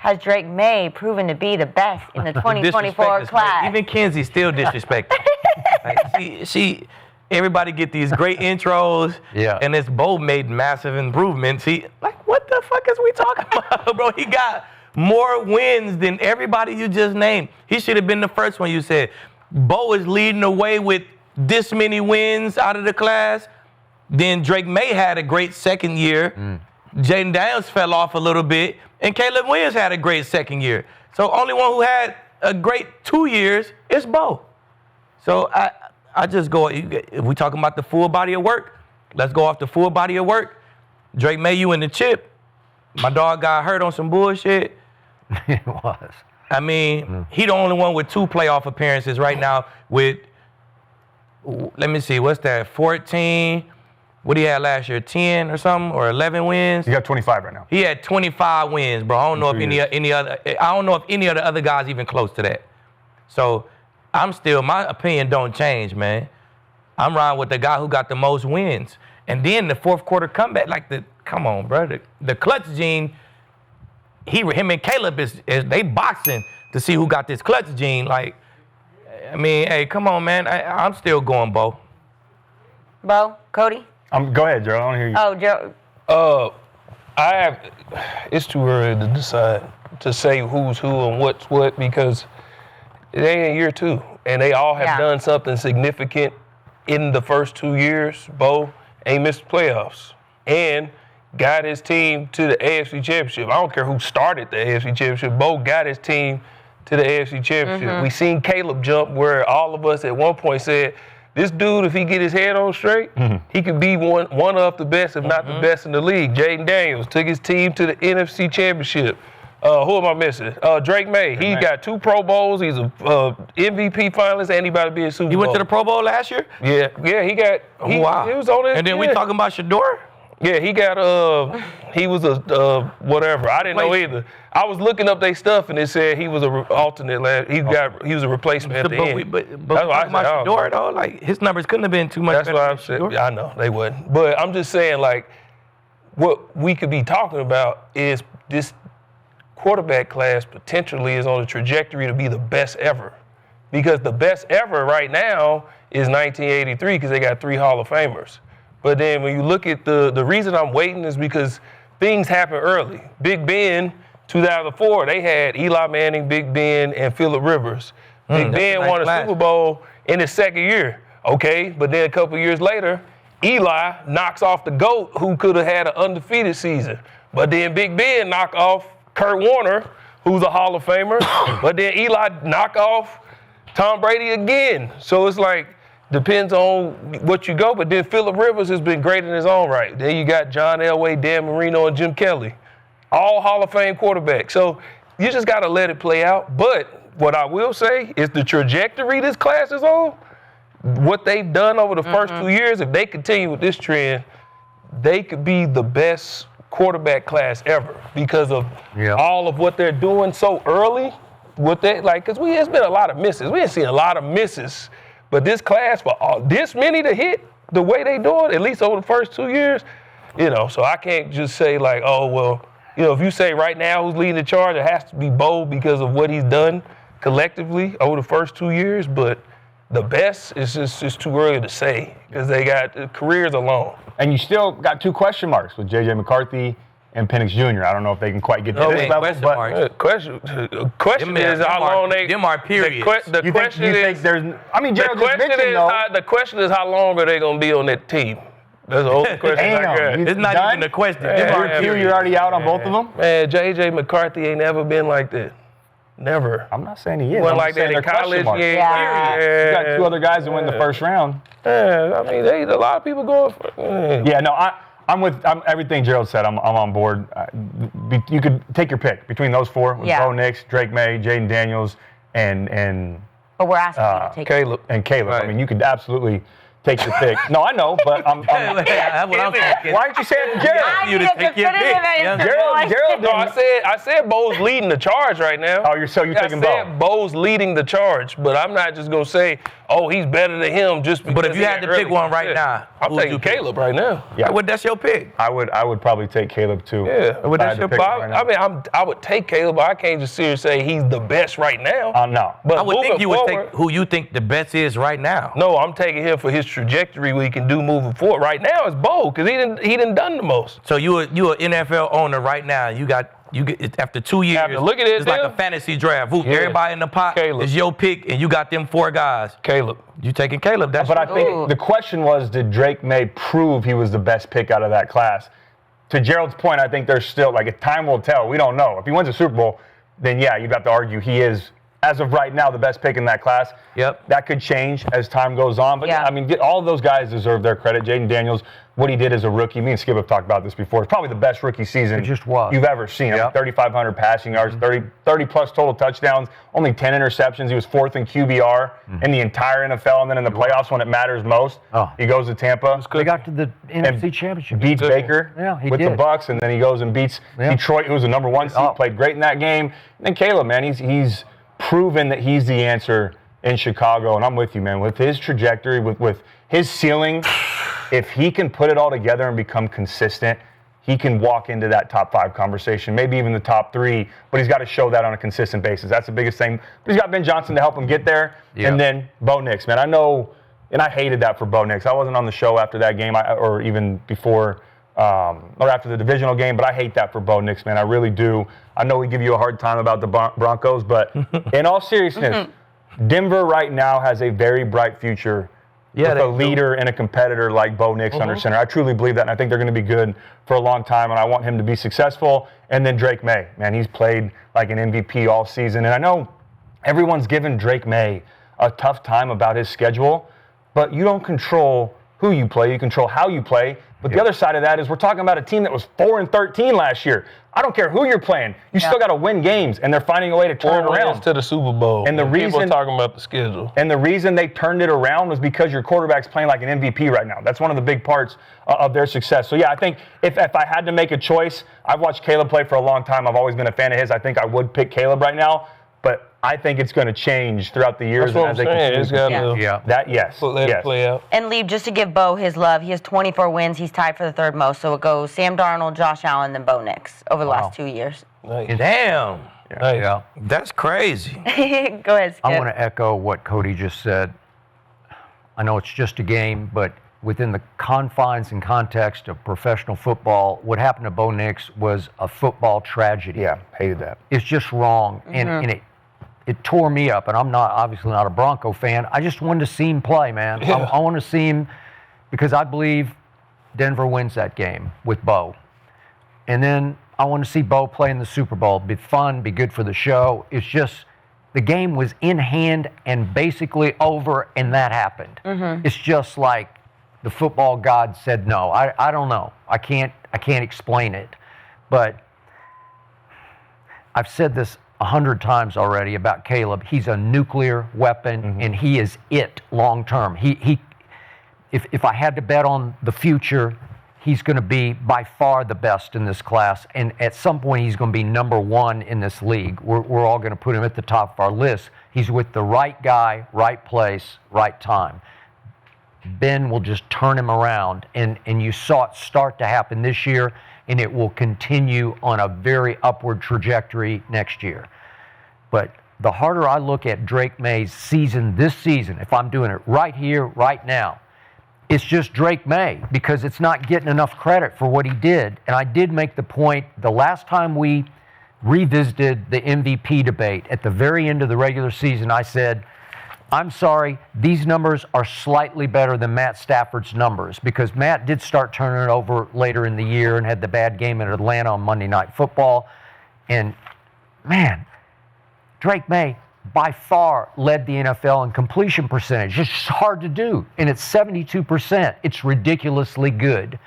has Drake Maye proven to be the best in the 2024 class? Even Kenzie still disrespected. Like, everybody get these great intros, and this Bo made massive improvements. What the fuck is we talking about, bro? He got more wins than everybody you just named. He should have been the first one you said. Bo is leading the way with this many wins out of the class. Then Drake Maye had a great second year. Jayden Daniels fell off a little bit, and Caleb Williams had a great second year. So only one who had a great 2 years is Bo. So I just go, if we talking about the full body of work, let's go off the full body of work. Drake Maye, you in the chip. My dog got hurt on some bullshit. It was. I mean, he the only one with 2 playoff appearances right now with, let me see, what's that, 14? What he had last year, 10 or something, or 11 wins? He got 25 right now. He had 25 wins, bro. I don't know if any of the other guys even close to that. So my opinion don't change, man. I'm riding with the guy who got the most wins. And then the fourth quarter comeback, come on, bro. The clutch gene, him and Caleb they boxing to see who got this clutch gene. Like, I mean, hey, come on, man. I'm still going, Bo. Bo, Cody? Go ahead, Joe. I want to hear you. Oh, Joe. It's too early to decide, to say who's who and what's what, because they in year 2, and they all have done something significant in the first 2 years. Bo ain't missed the playoffs and got his team to the AFC Championship. I don't care who started the AFC Championship. Bo got his team to the AFC Championship. We seen Caleb jump where all of us at one point said, this dude, if he get his head on straight, he could be one of the best, if not the best in the league. Jayden Daniels took his team to the NFC Championship. Who am I missing? Drake Maye. He got 2 Pro Bowls. He's a MVP finalist, and he about to be a Super Bowl. He went to the Pro Bowl last year? Yeah, he got. He was on it. And then we talking about Shador? Yeah, he got. He was a whatever. I didn't know either. I was looking up their stuff, and it said he was a alternate. He was a replacement at the end. But that's why I said, Shador, though, like his numbers couldn't have been too much. That's what I said. Yeah, I know they wouldn't. But I'm just saying, like, what we could be talking about is this quarterback class potentially is on a trajectory to be the best ever, because the best ever right now is 1983 because they got 3 Hall of Famers. But then when you look at the reason I'm waiting is because things happen early. Big Ben, 2004, they had Eli Manning, Big Ben, and Phillip Rivers. Big Ben won a Super Bowl in his second year. Okay, but then a couple years later, Eli knocks off the GOAT who could have had an undefeated season. But then Big Ben knocked off Kurt Warner, who's a Hall of Famer. But then Eli knocked off Tom Brady again. So it's like, depends on what you go, but then Phillip Rivers has been great in his own right. Then you got John Elway, Dan Marino, and Jim Kelly, all Hall of Fame quarterbacks. So you just got to let it play out. But what I will say is the trajectory this class is on, what they've done over the first 2 years, if they continue with this trend, they could be the best quarterback class ever because of all of what they're doing so early. Because it's been a lot of misses. We ain't seen a lot of misses. But this class, for this many to hit the way they do it, at least over the first 2 years, so I can't just say like, oh, well, if you say right now who's leading the charge, it has to be Bo because of what he's done collectively over the first 2 years. But the best is just too early to say because they got careers alone. And you still got 2 question marks with J.J. McCarthy and Penix Jr. I don't know if they can quite get to this level. Question is how long they. Them are periods. The question is how long are they going to be on that team? That's the whole question. It's not even a question. You're already out on both of them? Man, J.J. McCarthy ain't never been like that. Never. I'm not saying he is. Wasn't like that in college. You got 2 other guys that win the first round. Yeah, I mean, a lot of people going for it. Yeah, no, I'm with everything Gerald said. I'm on board. You could take your pick between those 4: Bo Nix, Drake Maye, Jayden Daniels, and But we're asking you to take Caleb. And Caleb. Right. I mean, you could absolutely take your pick. No, I know, but I'm That's what I'm thinking. why didn't you say it to Gerald? I You need to a take your definitive pick. answer, Gerald boy. No, I said Bo's leading the charge right now. Oh, you're taking Bo. I said Bo's leading the charge, but I'm not just gonna say, oh, he's better than him just because. But if you had to pick one right now, I'm who would taking you pick? Caleb right now. Yeah. Well, that's your pick. I would probably take Caleb too. Yeah, Well, that's your pick. I would take Caleb, but I can't just sit here and say he's the best right now. No. But I would think moving you would forward- take who you think the best is right now. No, I'm taking him for his trajectory, what he can do moving forward. Right now, it's Bo because he didn't done the most. So you an NFL owner right now. You get after 2 years. After look at it, it's like Tim. a fantasy draft. Who Yeah. everybody in the pot Caleb. is your pick, and you got them 4 guys. Caleb. You taking Caleb? That's But I think the question was, did Drake Maye prove he was the best pick out of that class? To Gerald's point, I think there's still, like, time will tell. We don't know. If he wins a Super Bowl, then yeah, you'd have to argue he is, as of right now, the best pick in that class. Yep. That could change as time goes on. But, Yeah. I mean, all of those guys deserve their credit. Jayden Daniels, what he did as a rookie, me and Skip have talked about this before. It's probably the best rookie season It just was. you've ever seen. I mean, Yep. 3,500 passing yards, 30-plus total touchdowns, only 10 interceptions. He was 4th in QBR in the entire NFL. And then in the playoffs when it matters most, he goes to Tampa. They got to the NFC Championship. Beats Baker Yeah, he with the did. Bucks, and then he goes and beats Detroit, who was the number 1 seed, played great in that game. And then Caleb, man, he's proven that he's the answer in Chicago, and I'm with you, man. With his trajectory, with his ceiling, if he can put it all together and become consistent, he can walk into that top 5 conversation, maybe even the top 3, but he's got to show that on a consistent basis. That's the biggest thing. But he's got Ben Johnson to help him get there, and then Bo Nix, man. I know, and I hated that for Bo Nix. I wasn't on the show after that game, or even before or after the divisional game, but I hate that for Bo Nix, man. I really do. I know we give you a hard time about the Broncos, but in all seriousness, Denver right now has a very bright future with a leader and a competitor like Bo Nix under center. I truly believe that, and I think they're going to be good for a long time, and I want him to be successful. And then Drake Maye, man, he's played like an MVP all season. And I know everyone's given Drake Maye a tough time about his schedule, but you don't control who you play. You control how you play. But the other side of that is we're talking about a team that was 4-13 last year. I don't care who you're playing. You still got to win games, and they're finding a way to turn it around. To the Super Bowl. And the people reason- are talking about the schedule. And the reason they turned it around was because your quarterback's playing like an MVP right now. That's one of the big parts of their success. So, yeah, I think if I had to make a choice, I've watched Caleb play for a long time. I've always been a fan of his. I think I would pick Caleb right now. But I think it's going to change throughout the years. That's what I'm as they saying. continue It's to got compete. to That, yes. let it play out. And Lee, just to give Bo his love, he has 24 wins. He's tied for the 3rd most. So it goes Sam Darnold, Josh Allen, then Bo Nix over the last 2 years. Nice. Damn. Yeah. That's crazy. Go ahead, Skip. I want to echo what Cody just said. I know it's just a game, but within the confines and context of professional football, what happened to Bo Nix was a football tragedy. Yeah, hated that. It's just wrong, and it tore me up. And I'm obviously not a Bronco fan. I just wanted to see him play, man. Yeah. I want to see him because I believe Denver wins that game with Bo. And then I want to see Bo play in the Super Bowl. Be fun, be good for the show. It's just the game was in hand and basically over, and that happened. It's just like the football god said no. I don't know. I can't explain it. But I've said this 100 times already about Caleb. He's a nuclear weapon, and he is it long term. If I had to bet on the future, he's going to be by far the best in this class, and at some point he's going to be number 1 in this league. We're all going to put him at the top of our list. He's with the right guy, right place, right time. Ben will just turn him around, and you saw it start to happen this year, and it will continue on a very upward trajectory next year. But the harder I look at Drake Maye's season this season, if I'm doing it right here, right now, it's just Drake Maye because it's not getting enough credit for what he did. And I did make the point the last time we revisited the MVP debate at the very end of the regular season, I said, I'm sorry, these numbers are slightly better than Matt Stafford's numbers because Matt did start turning it over later in the year and had the bad game in Atlanta on Monday Night Football. And, man, Drake Maye by far led the NFL in completion percentage. It's just hard to do, and it's 72%. It's ridiculously good.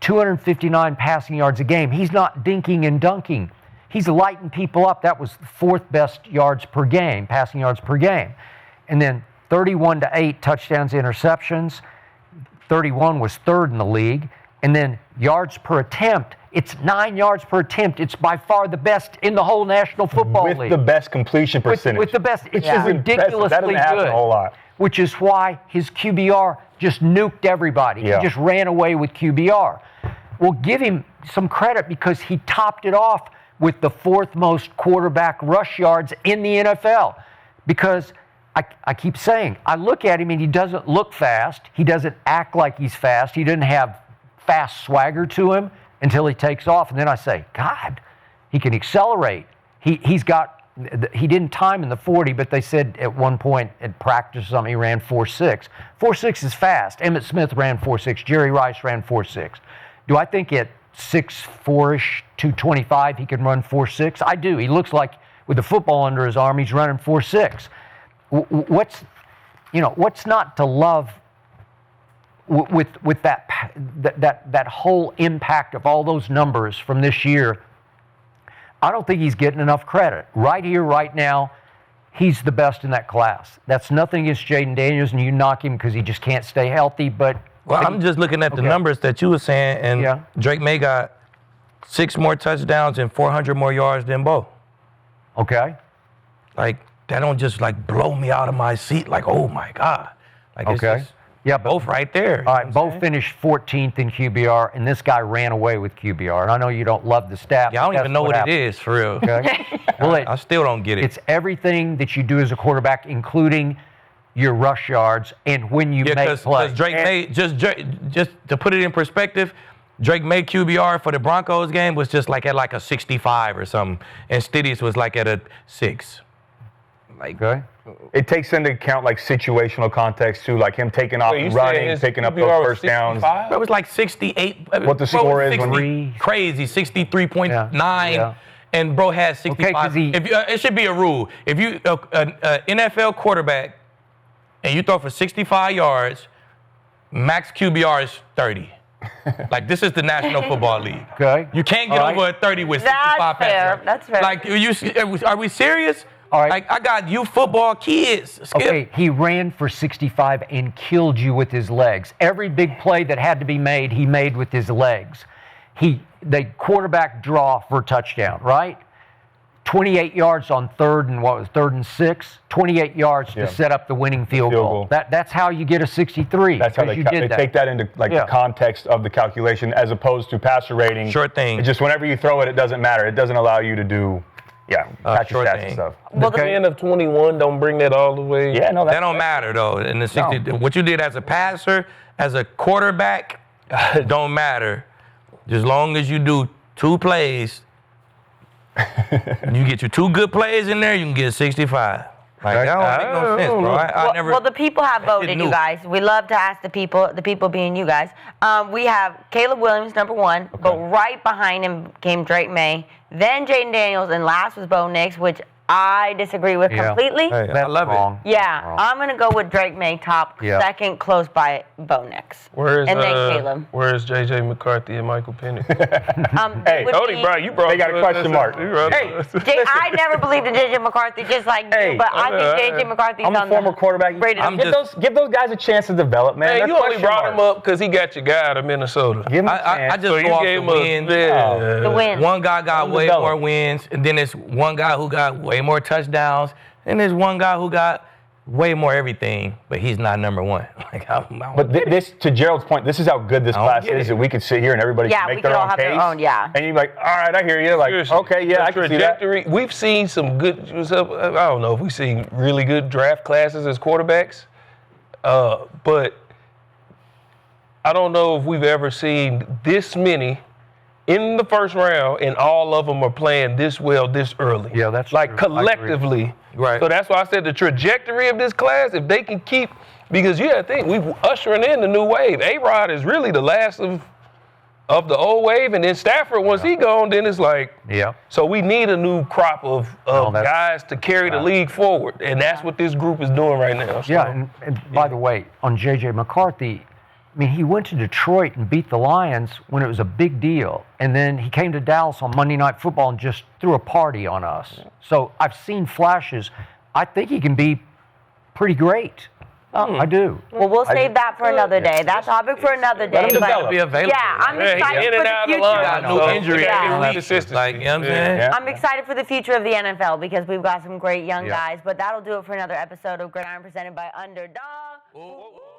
259 passing yards a game. He's not dinking and dunking. He's lighting people up. That was the 4th best yards per game, passing yards per game. And then 31-8 touchdowns, interceptions. 31 was third in the league. And then yards per attempt, it's 9 yards per attempt. It's by far the best in the whole National Football League. With the best completion percentage. With the best. It's just ridiculously that doesn't happen good. a whole lot. Which is why his QBR just nuked everybody. Yeah. He just ran away with QBR. Well, give him some credit because he topped it off with the 4th most quarterback rush yards in the NFL. Because I keep saying, I look at him and he doesn't look fast. He doesn't act like he's fast. He doesn't have fast swagger to him until he takes off. And then I say, God, he can accelerate. He didn't time in the 40, but they said at one point at practice or something, he ran 4.6. 4.6 is fast. Emmitt Smith ran 4.6. Jerry Rice ran 4.6. Do I think at 6'4"-ish, 225, he can run 4.6? I do. He looks like with the football under his arm, he's running 4.6. What's not to love with that whole impact of all those numbers from this year? I don't think he's getting enough credit. Right here, right now, he's the best in that class. That's nothing against Jayden Daniels, and you knock him because he just can't stay healthy. But I'm just looking at the numbers that you were saying, and Drake Maye got 6 more touchdowns and 400 more yards than Bo. Okay. Like, that don't just, like, blow me out of my seat. Like, oh, my God. Like, it's just both right there. All right, Bo finished 14th in QBR, and this guy ran away with QBR. And I know you don't love the stat. Yeah, I don't even know what it is, for real. Okay. Well, I still don't get it. It's everything that you do as a quarterback, including your rush yards and when you make plays. Because Drake Maye, just to put it in perspective, Drake Maye QBR for the Broncos game was just like at like a 65 or something, and Stiddy's was like at a 6. Like, it takes into account like situational context too, like him taking off and running, picking up those first downs. It was like 68. What the score is crazy, 63.9. And bro had 65. It should be a rule. If you an NFL quarterback and you throw for 65 yards, max QBR is 30. Like, this is the National Football League. Okay. You can't get over a 30 with 65 passes. That's fair. Like, are we serious? All right. Like, I got youth football kids. Skip. Okay, he ran for 65 and killed you with his legs. Every big play that had to be made, he made with his legs. The quarterback draw for a touchdown, right? 28 yards on third and 6. 28 yards to set up the winning field goal. That's how you get a 63. That's how they take that into the context of the calculation as opposed to passer rating. Sure thing. It's just whenever you throw it, it doesn't matter. It doesn't allow you to do patch your stats and stuff. Well, the end of 21 don't bring that all the way. Yeah, no, that don't matter though. In the 60, what you did as a passer, as a quarterback, don't matter. As long as you do 2 plays, you get your 2 good plays in there, you can get 65. Like, that don't make no sense, bro. Well, the people have voted, you guys. We love to ask the people being you guys. We have Caleb Williams, number 1, but right behind him came Drake Maye, then Jayden Daniels, and last was Bo Nix, which I disagree with completely. Hey, I love it. Yeah, I'm going to go with Drake Maye top, second close by Bo Nix. And then Caleb. Where's J.J. McCarthy and Michael Penix? Hey, Cody, bro, they got a question mark. Hey, I never believed in J.J. McCarthy just like you, but I think J.J. McCarthy's I'm a former quarterback. Give those guys a chance to develop, man. Hey, you only brought him up because he got your guy out of Minnesota. Give him a chance. I just go off the wins. The wins. One guy got way more wins, and then there's one guy who got way more touchdowns, and there's one guy who got way more everything, but he's not number 1. But this, to Gerald's point, this is how good this class is that we could sit here and everybody can make their own case. And you're like, all right, I hear you. Like, okay, I can see that. We've seen some good. I don't know if we've seen really good draft classes as quarterbacks, but I don't know if we've ever seen this many in the first round, and all of them are playing this well this early. Yeah, that's like true. collectively. Right. So that's why I said the trajectory of this class, if they can keep, because you got to think, we're ushering in the new wave. A-Rod is really the last of the old wave, and then Stafford, once he gone, then it's like, so we need a new crop of guys to carry the league forward, and that's what this group is doing right now. So. Yeah, and by the way, on J.J. McCarthy, I mean, he went to Detroit and beat the Lions when it was a big deal. And then he came to Dallas on Monday Night Football and just threw a party on us. So I've seen flashes. I think he can be pretty great. Oh, I do. Well, we'll save that for another day. That topic for another day. Let him develop. Be available. Yeah, I'm excited in for and the out of the future. line. No injury. Yeah. Consistency. Like, you know what I'm saying? Yeah. I'm excited for the future of the NFL because we've got some great young guys. But that'll do it for another episode of Gridiron presented by Underdog. Ooh, ooh, ooh.